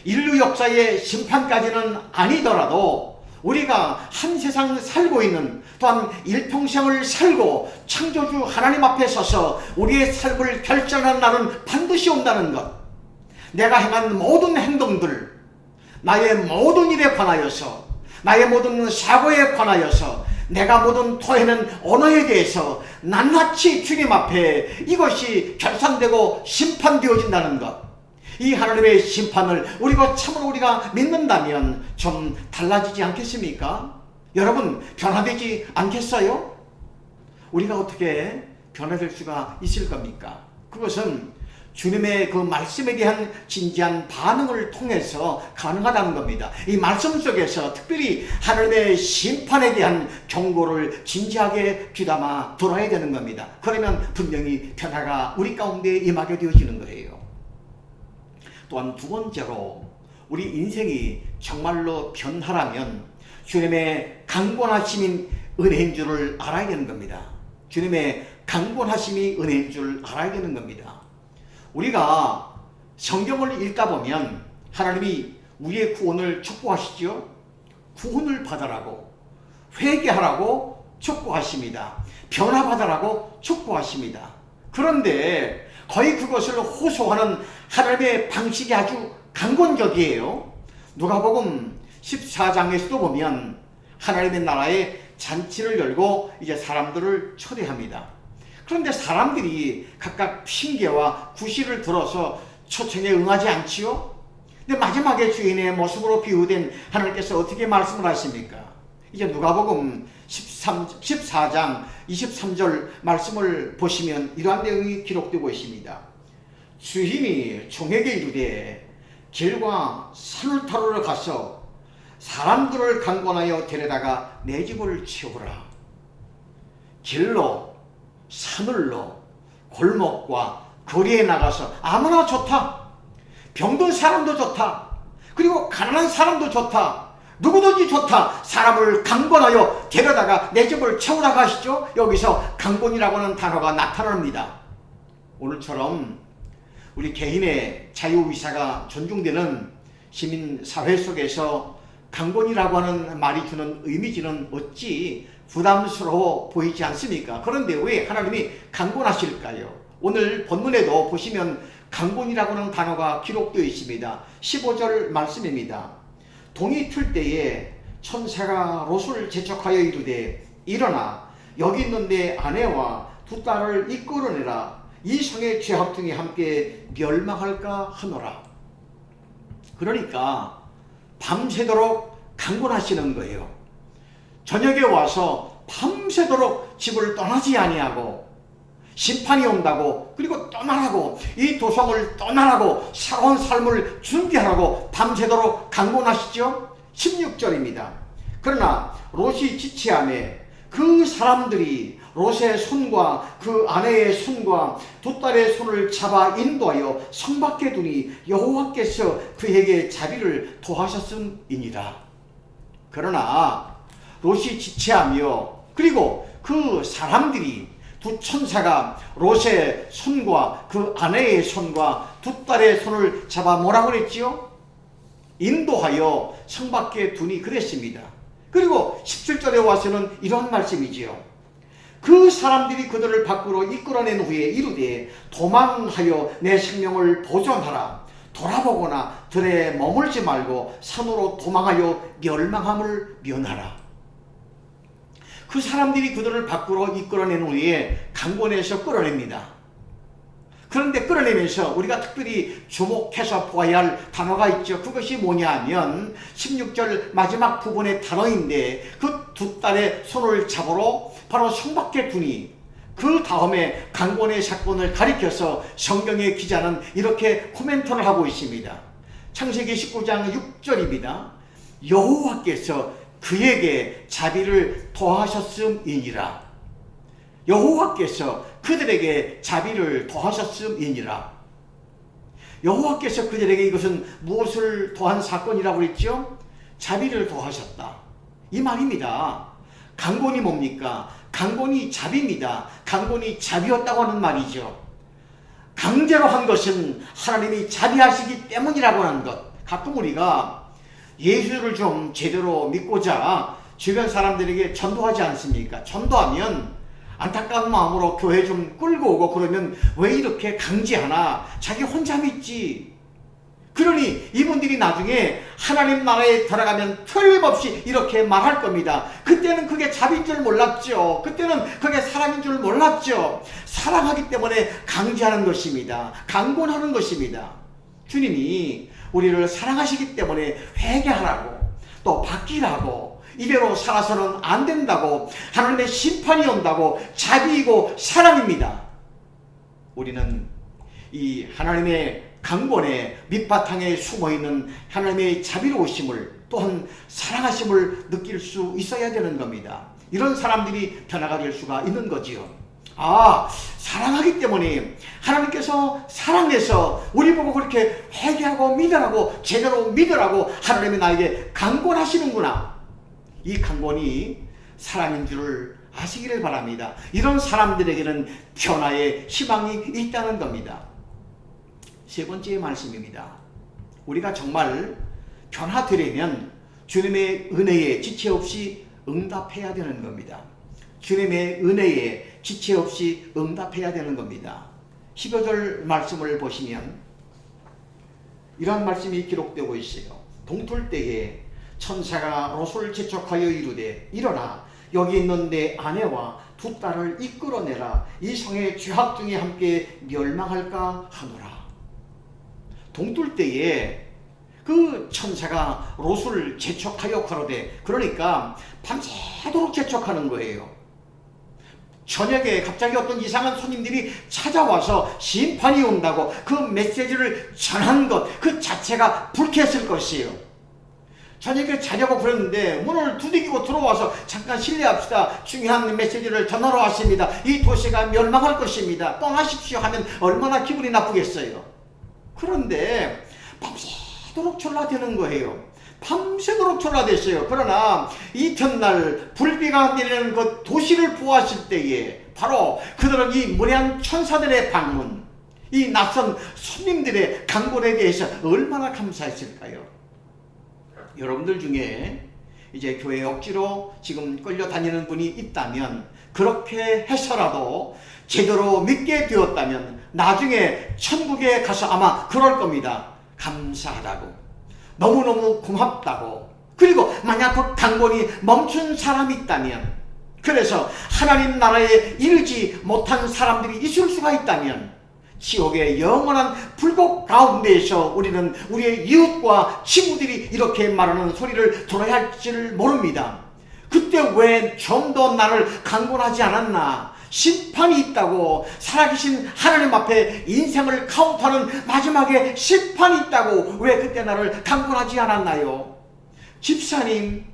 인류 역사의 심판까지는 아니더라도 우리가 한 세상 살고 있는, 또한 일평생을 살고 창조주 하나님 앞에 서서 우리의 삶을 결정하는 날은 반드시 온다는 것. 내가 행한 모든 행동들, 나의 모든 일에 관하여서, 나의 모든 사고에 관하여서, 내가 모든 토해낸 언어에 대해서 낱낱이 주님 앞에 이것이 결산되고 심판되어진다는 것. 이 하나님의 심판을 우리가 믿는다면 좀 달라지지 않겠습니까? 여러분, 변화되지 않겠어요? 우리가 어떻게 변화될 수가 있을 겁니까? 그것은 주님의 그 말씀에 대한 진지한 반응을 통해서 가능하다는 겁니다. 이 말씀 속에서 특별히 하나님의 심판에 대한 경고를 진지하게 귀담아 들어야 되는 겁니다. 그러면 분명히 변화가 우리 가운데 임하게 되어지는 거예요. 또한 두 번째로, 우리 인생이 정말로 변하라면 주님의 강권하심인 은혜인 줄을 알아야 되는 겁니다. 주님의 강권하심이 은혜인 줄 알아야 되는 겁니다. 우리가 성경을 읽다 보면 하나님이 우리의 구원을 촉구하시죠. 구원을 받으라고, 회개하라고 촉구하십니다. 변화받으라고 촉구하십니다. 그런데 거의 그것을 호소하는 하나님의 방식이 아주 강권적이에요. 누가복음 14장에서도 보면 하나님의 나라에 잔치를 열고 이제 사람들을 초대합니다. 그런데 사람들이 각각 핑계와 구실을 들어서 초청에 응하지 않지요? 근데 마지막에 주인의 모습으로 비유된 하나님께서 어떻게 말씀을 하십니까? 이제 누가복음 14장 23절 말씀을 보시면 이러한 내용이 기록되고 있습니다. 주인이 종에게 이르되 길과 산을 타러 가서 사람들을 강권하여 데려다가 내 집을 채우라. 길로, 산을로, 골목과 거리에 나가서 아무나 좋다. 병든 사람도 좋다. 그리고 가난한 사람도 좋다. 누구든지 좋다. 사람을 강권하여 데려다가 내 집을 채우라고 하시죠. 여기서 강권이라고 하는 단어가 나타납니다. 오늘처럼 우리 개인의 자유의사가 존중되는 시민사회 속에서 강권이라고 하는 말이 주는 이미지는 어찌 부담스러워 보이지 않습니까? 그런데 왜 하나님이 강권하실까요? 오늘 본문에도 보시면 강권이라고 하는 단어가 기록되어 있습니다. 15절 말씀입니다. 동이 틀 때에 천사가 롯을 재촉하여 이르되 일어나 여기 있는 내 아내와 두 딸을 이끌어내라. 이 성의 죄악등이 함께 멸망할까 하노라. 그러니까 밤새도록 강권하시는 거예요. 저녁에 와서 밤새도록 집을 떠나지 아니하고 심판이 온다고, 그리고 떠나라고, 이 도성을 떠나라고, 살아온 삶을 준비하라고 밤새도록 강권하시죠. 16절입니다. 그러나 롯이 지체하매 그 사람들이 롯의 손과 그 아내의 손과 두 딸의 손을 잡아 인도하여 성 밖에 두니 여호와께서 그에게 자비를 더하셨음이니라. 그러나 롯이 지체하며, 그리고 그 사람들이, 두 천사가 롯의 손과 그 아내의 손과 두 딸의 손을 잡아 뭐라고 그랬지요? 인도하여 성 밖에 두니 그랬습니다. 그리고 17절에 와서는 이런 말씀이지요. 그 사람들이 그들을 밖으로 이끌어낸 후에 이르되 도망하여 내 생명을 보존하라. 돌아보거나 들에 머물지 말고 산으로 도망하여 멸망함을 면하라. 그 사람들이 그들을 밖으로 이끌어낸 후에 강권에서 끌어냅니다. 그런데 끌어내면서 우리가 특별히 주목해서 보아야 할 단어가 있죠. 그것이 뭐냐 하면 16절 마지막 부분의 단어인데, 그 두 딸의 손을 잡으러 바로 성 밖에 두니, 그 다음에 강권의 사건을 가리켜서 성경의 기자는 이렇게 코멘터를 하고 있습니다. 창세기 19장 6절입니다. 여호와께서 그에게 자비를 더하셨음이니라. 여호와께서 그들에게 자비를 더하셨음이니라. 여호와께서 그들에게 이것은 무엇을 더한 사건이라고 했죠? 자비를 더하셨다. 이 말입니다. 강권이 뭡니까? 강권이 자비입니다. 강권이 자비였다고 하는 말이죠. 강제로 한 것은 하나님이 자비하시기 때문이라고 하는 것. 가끔 우리가 예수를 좀 제대로 믿고자 주변 사람들에게 전도하지 않습니까? 전도하면 안타까운 마음으로 교회 좀 끌고 오고 그러면 왜 이렇게 강제하나? 자기 혼자 믿지. 그러니 이분들이 나중에 하나님 나라에 들어가면 틀림없이 이렇게 말할 겁니다. 그때는 그게 자비인 줄 몰랐죠. 그때는 그게 사랑인 줄 몰랐죠. 사랑하기 때문에 강제하는 것입니다. 강권하는 것입니다. 주님이 우리를 사랑하시기 때문에 회개하라고, 또 바뀌라고, 이대로 살아서는 안 된다고, 하나님의 심판이 온다고, 자비이고 사랑입니다. 우리는 이 하나님의 강권의 밑바탕에 숨어있는 하나님의 자비로우심을, 또한 사랑하심을 느낄 수 있어야 되는 겁니다. 이런 사람들이 변화가 될 수가 있는 거지요. 사랑하기 때문에 하나님께서 사랑해서 우리 보고 그렇게 회개하고 믿으라고, 제대로 믿으라고 하나님이 나에게 강권하시는구나. 이 강권이 사랑인 줄을 아시기를 바랍니다. 이런 사람들에게는 변화의 희망이 있다는 겁니다. 세 번째 말씀입니다. 우리가 정말 변화되려면 주님의 은혜에 지체 없이 응답해야 되는 겁니다. 주님의 은혜에 지체 없이 응답해야 되는 겁니다. 15절 말씀을 보시면 이러한 말씀이 기록되고 있어요. 동틀 때에 천사가 롯을 재촉하여 이르되 일어나 여기 있는 내 아내와 두 딸을 이끌어내라. 이 성의 죄악 중에 함께 멸망할까 하노라. 동틀 때에 그 천사가 롯을 재촉하여 가로되, 그러니까 밤새도록 재촉하는 거예요. 저녁에 갑자기 어떤 이상한 손님들이 찾아와서 심판이 온다고 그 메시지를 전한 것 그 자체가 불쾌했을 것이에요. 저녁에 자려고 그랬는데 문을 두드리고 들어와서 잠깐 실례합시다. 중요한 메시지를 전하러 왔습니다. 이 도시가 멸망할 것입니다. 떠나십시오 하면 얼마나 기분이 나쁘겠어요. 그런데 밤새도록 졸라대는 거예요. 밤새도록 졸라댔어요. 그러나 이튿날 불비가 내리는 그 도시를 보았을 때에 바로 그들은 이 무례한 천사들의 방문, 이 낯선 손님들의 강권에 대해서 얼마나 감사했을까요? 여러분들 중에 이제 교회 억지로 지금 끌려다니는 분이 있다면, 그렇게 해서라도 제대로 믿게 되었다면 나중에 천국에 가서 아마 그럴 겁니다. 감사하다고, 너무너무 고맙다고. 그리고 만약 그 강권이 멈춘 사람이 있다면, 그래서 하나님 나라에 이르지 못한 사람들이 있을 수가 있다면, 지옥의 영원한 불꽃 가운데에서 우리는 우리의 이웃과 친구들이 이렇게 말하는 소리를 들어야 할지를 모릅니다. 그때 왜 좀 더 나를 강권하지 않았나? 심판이 있다고, 살아계신 하나님 앞에 인생을 카운트하는 마지막에 심판이 있다고 왜 그때 나를 강권하지 않았나요? 집사님,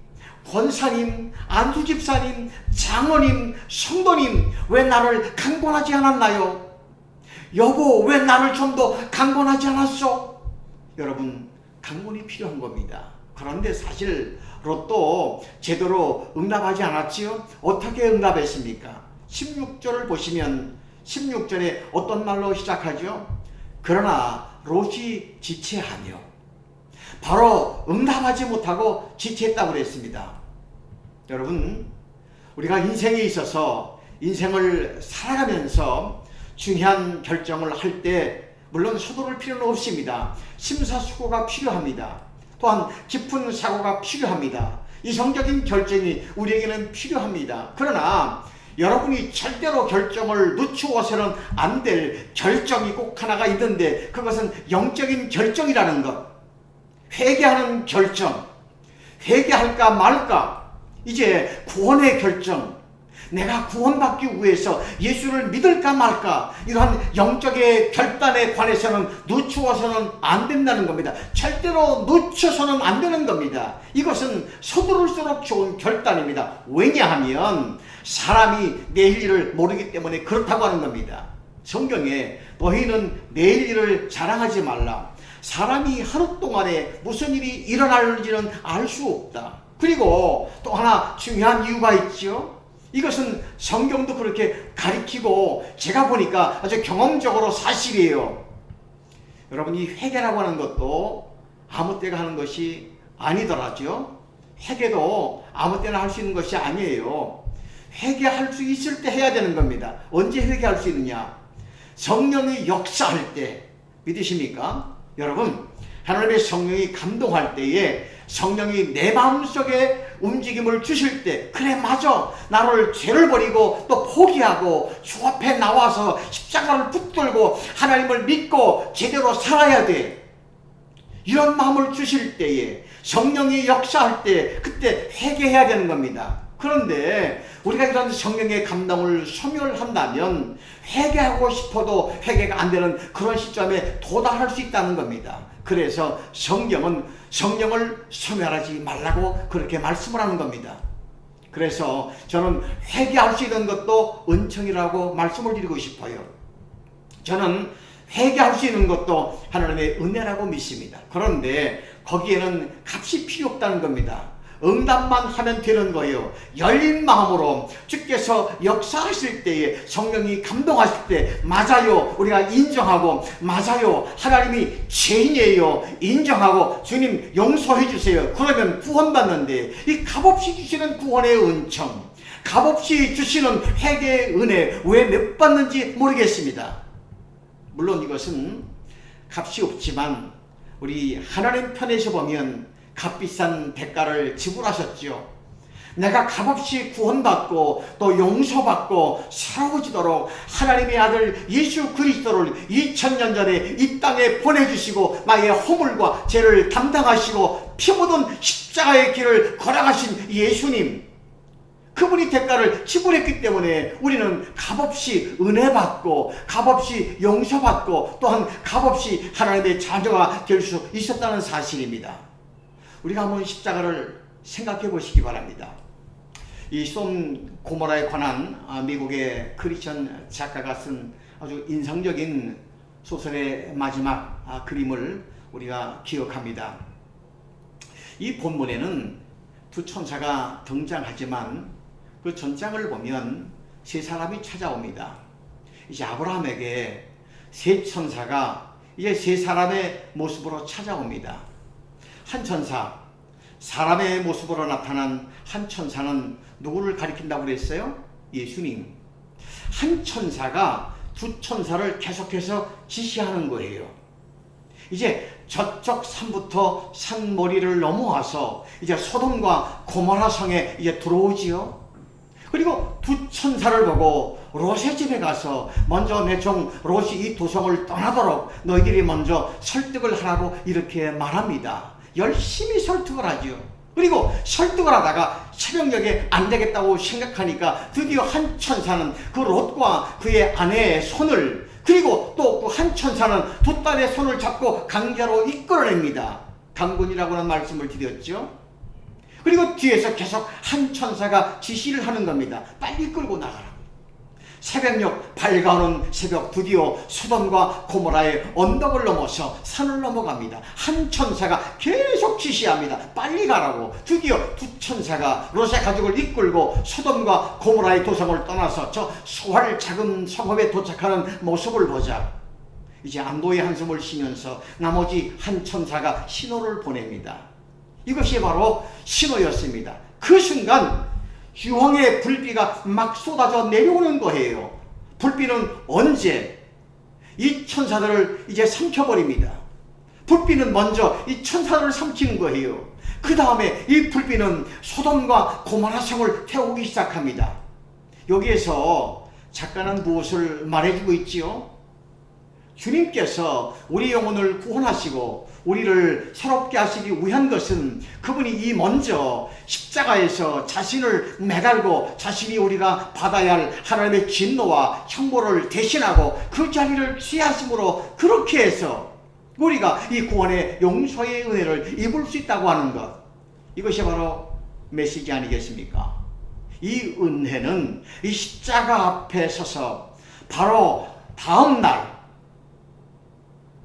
권사님, 안수집사님, 장로님, 성도님, 왜 나를 강권하지 않았나요? 여보, 왜 나를 좀 더 강권하지 않았어? 여러분, 강권이 필요한 겁니다. 그런데 사실 롯도 제대로 응답하지 않았지요? 어떻게 응답했습니까? 16절을 보시면 16절에 어떤 말로 시작하죠? 그러나 롯이 지체하며, 바로 응답하지 못하고 지체했다고 그랬습니다. 여러분, 우리가 인생에 있어서 인생을 살아가면서 중요한 결정을 할 때 물론 서두를 필요는 없습니다. 심사숙고가 필요합니다. 또한 깊은 사고가 필요합니다. 이성적인 결정이 우리에게는 필요합니다. 그러나 여러분이 절대로 결정을 늦추어서는 안 될 결정이 꼭 하나가 있는데, 그것은 영적인 결정이라는 것. 회개하는 결정. 회개할까 말까. 이제 구원의 결정. 내가 구원받기 위해서 예수를 믿을까 말까. 이러한 영적의 결단에 관해서는 늦추어서는 안 된다는 겁니다. 절대로 늦춰서는 안 되는 겁니다. 이것은 서두를수록 좋은 결단입니다. 왜냐하면 사람이 내일 일을 모르기 때문에 그렇다고 하는 겁니다. 성경에 너희는 내일 일을 자랑하지 말라. 사람이 하루 동안에 무슨 일이 일어날지는 알 수 없다. 그리고 또 하나 중요한 이유가 있죠. 이것은 성경도 그렇게 가리키고 제가 보니까 아주 경험적으로 사실이에요. 여러분, 이 회개라고 하는 것도 아무 때가 하는 것이 아니더라죠. 회개도 아무 때나 할 수 있는 것이 아니에요. 회개할 수 있을 때 해야 되는 겁니다. 언제 회개할 수 있느냐? 성령이 역사할 때. 믿으십니까? 여러분, 하나님의 성령이 감동할 때에 성령이 내 마음속에 움직임을 주실 때, 그래 맞아, 나를 죄를 버리고 또 포기하고 주 앞에 나와서 십자가를 붙들고 하나님을 믿고 제대로 살아야 돼. 이런 마음을 주실 때에, 성령이 역사할 때, 그때 회개해야 되는 겁니다. 그런데 우리가 이런 성령의 감동을 소멸한다면 회개하고 싶어도 회개가 안 되는 그런 시점에 도달할 수 있다는 겁니다. 그래서 성경은 성령을 소멸하지 말라고 그렇게 말씀을 하는 겁니다. 그래서 저는 회개할 수 있는 것도 은총이라고 말씀을 드리고 싶어요. 저는 회개할 수 있는 것도 하나님의 은혜라고 믿습니다. 그런데 거기에는 값이 필요 없다는 겁니다. 응답만 하면 되는 거예요. 열린 마음으로 주께서 역사하실 때에, 성령이 감동하실 때, 맞아요, 우리가 인정하고, 맞아요, 하나님이 죄인이에요, 인정하고 주님 용서해 주세요. 그러면 구원받는데, 이 값없이 주시는 구원의 은총, 값없이 주시는 회개의 은혜 왜 못 받는지 모르겠습니다. 물론 이것은 값이 없지만 우리 하나님 편에서 보면 값비싼 대가를 지불하셨죠. 내가 값없이 구원받고 또 용서받고 새로워지도록 하나님의 아들 예수 그리스도를 2000년 전에 이 땅에 보내주시고 나의 허물과 죄를 담당하시고 피 묻은 십자가의 길을 걸어가신 예수님, 그분이 대가를 지불했기 때문에 우리는 값없이 은혜받고 값없이 용서받고 또한 값없이 하나님의 자녀가 될 수 있었다는 사실입니다. 우리가 한번 십자가를 생각해 보시기 바랍니다. 이 쏨 고모라에 관한 미국의 크리스천 작가가 쓴 아주 인상적인 소설의 마지막 그림을 우리가 기억합니다. 이 본문에는 두 천사가 등장하지만 그 전장을 보면 세 사람이 찾아옵니다. 이제 아브라함에게 세 천사가 이제 세 사람의 모습으로 찾아옵니다. 한 천사, 사람의 모습으로 나타난 한 천사는 누구를 가리킨다고 그랬어요? 예수님. 한 천사가 두 천사를 계속해서 지시하는 거예요. 이제 저쪽 산부터 산머리를 넘어와서 이제 소돔과 고모라 성에 이제 들어오지요. 그리고 두 천사를 보고 롯의 집에 가서 먼저 내 종 롯이 이 도성을 떠나도록 너희들이 먼저 설득을 하라고 이렇게 말합니다. 열심히 설득을 하죠. 그리고 설득을 하다가 새벽녘에 안 되겠다고 생각하니까 드디어 한 천사는 그 롯과 그의 아내의 손을, 그리고 또 그 한 천사는 두 딸의 손을 잡고 강제로 이끌어냅니다. 강군이라고 하는 말씀을 드렸죠. 그리고 뒤에서 계속 한 천사가 지시를 하는 겁니다. 빨리 끌고 나가라. 새벽녘, 밝아오는 새벽, 드디어 소돔과 고모라의 언덕을 넘어서 산을 넘어갑니다. 한 천사가 계속 지시합니다. 빨리 가라고. 드디어 두 천사가 롯의 가족을 이끌고 소돔과 고모라의 도성을 떠나서 저 소활 작은 성읍에 도착하는 모습을 보자. 이제 안도의 한숨을 쉬면서 나머지 한 천사가 신호를 보냅니다. 이것이 바로 신호였습니다. 그 순간 유황의 불비가 막 쏟아져 내려오는 거예요. 불비는 언제? 이 천사들을 이제 삼켜버립니다. 불비는 먼저 이 천사들을 삼키는 거예요. 그 다음에 이 불비는 소돔과 고모라 성을 태우기 시작합니다. 여기에서 작가는 무엇을 말해주고 있지요? 주님께서 우리 영혼을 구원하시고 우리를 새롭게 하시기 위한 것은 그분이 이 먼저 십자가에서 자신을 매달고 자신이 우리가 받아야 할 하나님의 진노와 형벌을 대신하고 그 자리를 취하심으로 그렇게 해서 우리가 이 구원의 용서의 은혜를 입을 수 있다고 하는 것, 이것이 바로 메시지 아니겠습니까? 이 은혜는 이 십자가 앞에 서서 바로 다음 날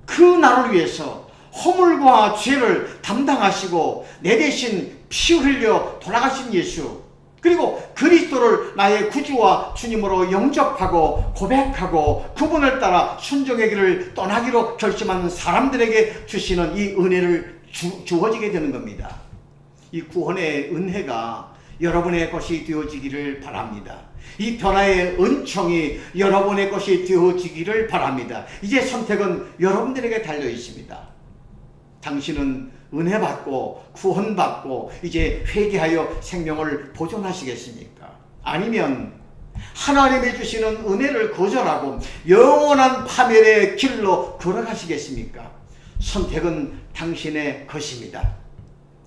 그 나를 위해서 허물과 죄를 담당하시고 내 대신 피 흘려 돌아가신 예수, 그리고 그리스도를 나의 구주와 주님으로 영접하고 고백하고 그분을 따라 순종의 길을 떠나기로 결심한 사람들에게 주시는 이 은혜를 주어지게 되는 겁니다. 이 구원의 은혜가 여러분의 것이 되어지기를 바랍니다. 이 변화의 은총이 여러분의 것이 되어지기를 바랍니다. 이제 선택은 여러분들에게 달려 있습니다. 당신은 은혜 받고 구원 받고 이제 회개하여 생명을 보존하시겠습니까? 아니면 하나님이 주시는 은혜를 거절하고 영원한 파멸의 길로 걸어가시겠습니까? 선택은 당신의 것입니다.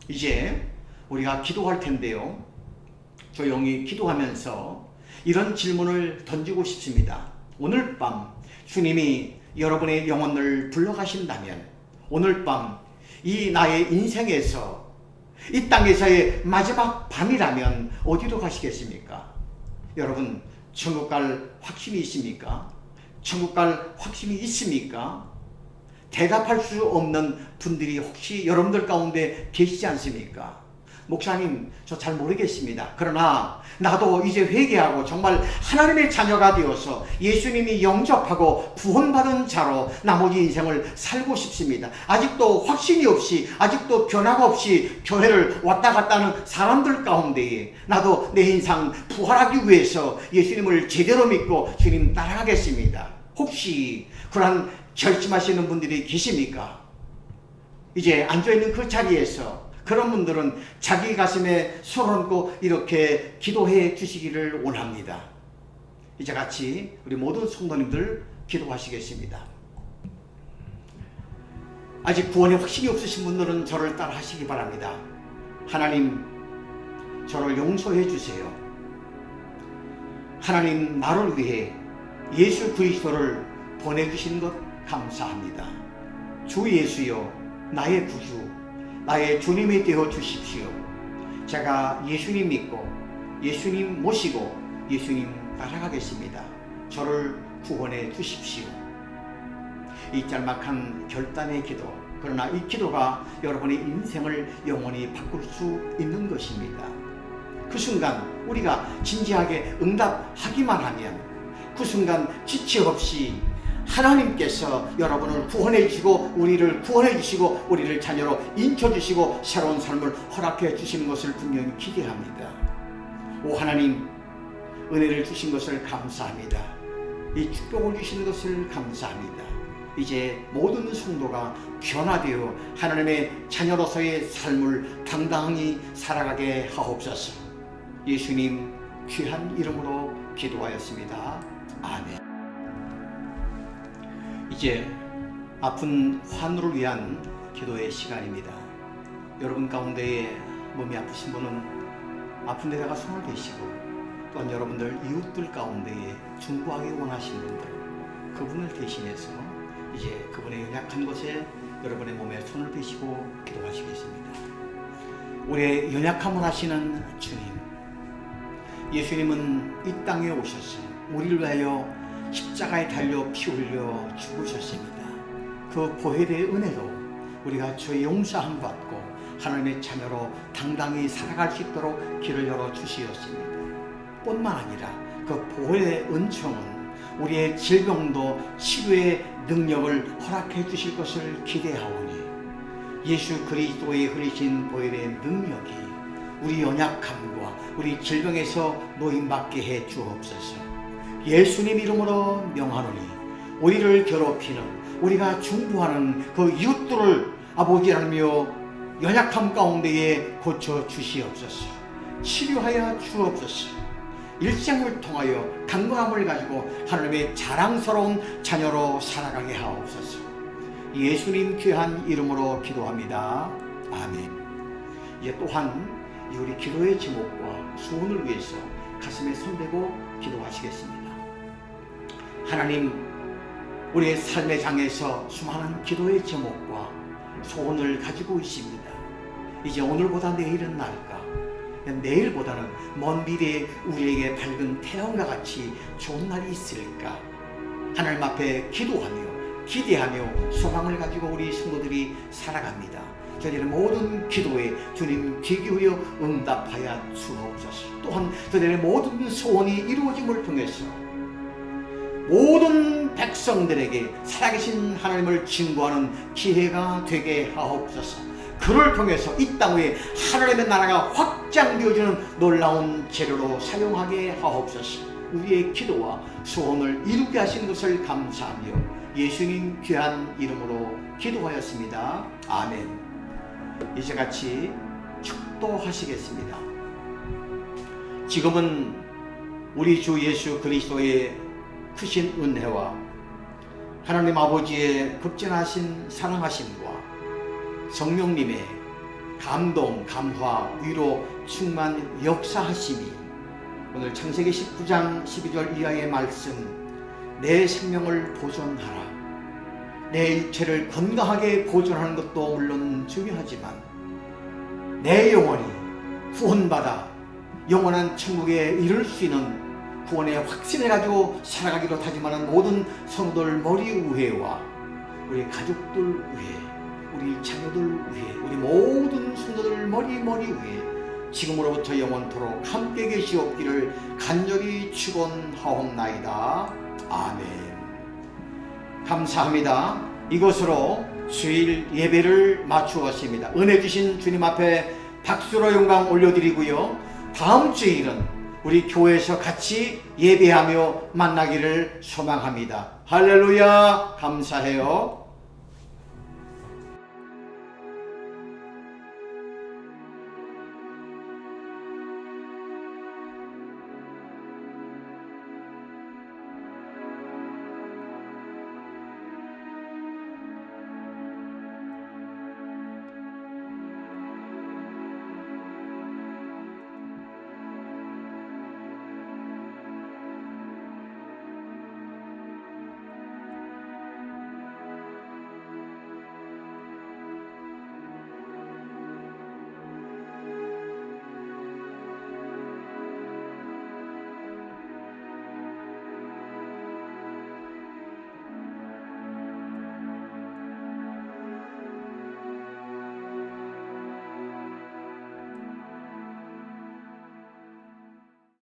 이제 우리가 기도할 텐데요, 조용히 기도하면서 이런 질문을 던지고 싶습니다. 오늘 밤 주님이 여러분의 영혼을 불러가신다면, 오늘 밤 이 나의 인생에서, 이 땅에서의 마지막 밤이라면 어디로 가시겠습니까? 여러분, 천국 갈 확신이 있습니까? 천국 갈 확신이 있습니까? 대답할 수 없는 분들이 혹시 여러분들 가운데 계시지 않습니까? 목사님, 저 잘 모르겠습니다. 그러나 나도 이제 회개하고 정말 하나님의 자녀가 되어서 예수님이 영접하고 구원받은 자로 나머지 인생을 살고 싶습니다. 아직도 확신이 없이, 아직도 변화가 없이 교회를 왔다 갔다 하는 사람들 가운데에 나도 내 인생 부활하기 위해서 예수님을 제대로 믿고 주님 따라가겠습니다. 혹시 그런 결심하시는 분들이 계십니까? 이제 앉아있는 그 자리에서 그런 분들은 자기 가슴에 손 얹고 이렇게 기도해 주시기를 원합니다. 이제 같이 우리 모든 성도님들 기도하시겠습니다. 아직 구원에 확신이 없으신 분들은 저를 따라 하시기 바랍니다. 하나님, 저를 용서해 주세요. 하나님, 나를 위해 예수 그리스도를 보내주신 것 감사합니다. 주 예수여, 나의 구주, 나의 주님이 되어 주십시오. 제가 예수님 믿고 예수님 모시고 예수님 따라가겠습니다. 저를 구원해 주십시오. 이 짤막한 결단의 기도, 그러나 이 기도가 여러분의 인생을 영원히 바꿀 수 있는 것입니다. 그 순간 우리가 진지하게 응답하기만 하면, 그 순간 지체 없이 하나님께서 여러분을 구원해 주시고 우리를 구원해 주시고 우리를 자녀로 인쳐 주시고 새로운 삶을 허락해 주시는 것을 분명히 기대합니다. 오 하나님, 은혜를 주신 것을 감사합니다. 이 축복을 주시는 것을 감사합니다. 이제 모든 성도가 변화되어 하나님의 자녀로서의 삶을 당당히 살아가게 하옵소서. 예수님 귀한 이름으로 기도하였습니다. 아멘. 이제 아픈 환우를 위한 기도의 시간입니다. 여러분 가운데에 몸이 아프신 분은 아픈 데다가 손을 대시고, 또한 여러분들 이웃들 가운데에 중보하기 원하시는 분들, 그분을 대신해서 이제 그분의 연약한 곳에 여러분의 몸에 손을 대시고 기도하시겠습니다. 우리의 연약함을 아시는 주님, 예수님은 이 땅에 오셔서 우리를 위하여 십자가에 달려 피 흘려 죽으셨습니다. 그 보혈의 은혜로 우리가 죄 용서함 받고 하나님의 자녀로 당당히 살아갈 수 있도록 길을 열어 주시었습니다. 뿐만 아니라 그 보혈의 은총은 우리의 질병도 치료의 능력을 허락해 주실 것을 기대하오니, 예수 그리스도의 흐리신 보혈의 능력이 우리 연약함과 우리 질병에서 노임받게 해 주옵소서. 예수님 이름으로 명하노니 우리를 괴롭히는, 우리가 중보하는 그 이웃들을 아버지 하나님이여 연약함 가운데에 고쳐 주시옵소서. 치료하여 주옵소서. 일생을 통하여 강건함을 가지고 하나님의 자랑스러운 자녀로 살아가게 하옵소서. 예수님 귀한 이름으로 기도합니다. 아멘. 이제 또한 우리 기도의 제목과 소원을 위해서 가슴에 손대고 기도하시겠습니다. 하나님, 우리의 삶의 장에서 수많은 기도의 제목과 소원을 가지고 있습니다. 이제 오늘보다 내일은 나을까? 내일보다는 먼 미래에 우리에게 밝은 태양과 같이 좋은 날이 있을까? 하나님 앞에 기도하며 기대하며 소망을 가지고 우리 성도들이 살아갑니다. 저희들의 모든 기도에 주님 귀 기울여 응답하여 주옵소서. 또한 저희들의 모든 소원이 이루어짐을 통해서 모든 백성들에게 살아계신 하나님을 증거하는 기회가 되게 하옵소서. 그를 통해서 이 땅 위에 하나님의 나라가 확장되어지는 놀라운 재료로 사용하게 하옵소서. 우리의 기도와 소원을 이루게 하시는 것을 감사하며 예수님 귀한 이름으로 기도하였습니다. 아멘. 이제 같이 축도하시겠습니다. 지금은 우리 주 예수 그리스도의 크신 은혜와 하나님 아버지의 극진하신 사랑하심과 성령님의 감동, 감화, 위로, 충만, 역사하심이 오늘 창세기 19장 12절 이하의 말씀, 내 생명을 보존하라, 내 육체를 건강하게 보존하는 것도 물론 중요하지만 내 영혼이 구원받아 영원한 천국에 이를 수 있는 구원의 확신을 가지고 살아가기로 다짐하는 모든 성도들 머리 위에와 우리 가족들 위에, 우리 자녀들 위에, 우리 모든 성도들 머리 위에 지금으로부터 영원토록 함께 계시옵기를 간절히 축원하옵나이다. 아멘. 감사합니다. 이것으로 주일 예배를 마추었습니다. 은혜 주신 주님 앞에 박수로 영광 올려드리고요. 다음 주일은 우리 교회에서 같이 예배하며 만나기를 소망합니다. 할렐루야. 감사해요.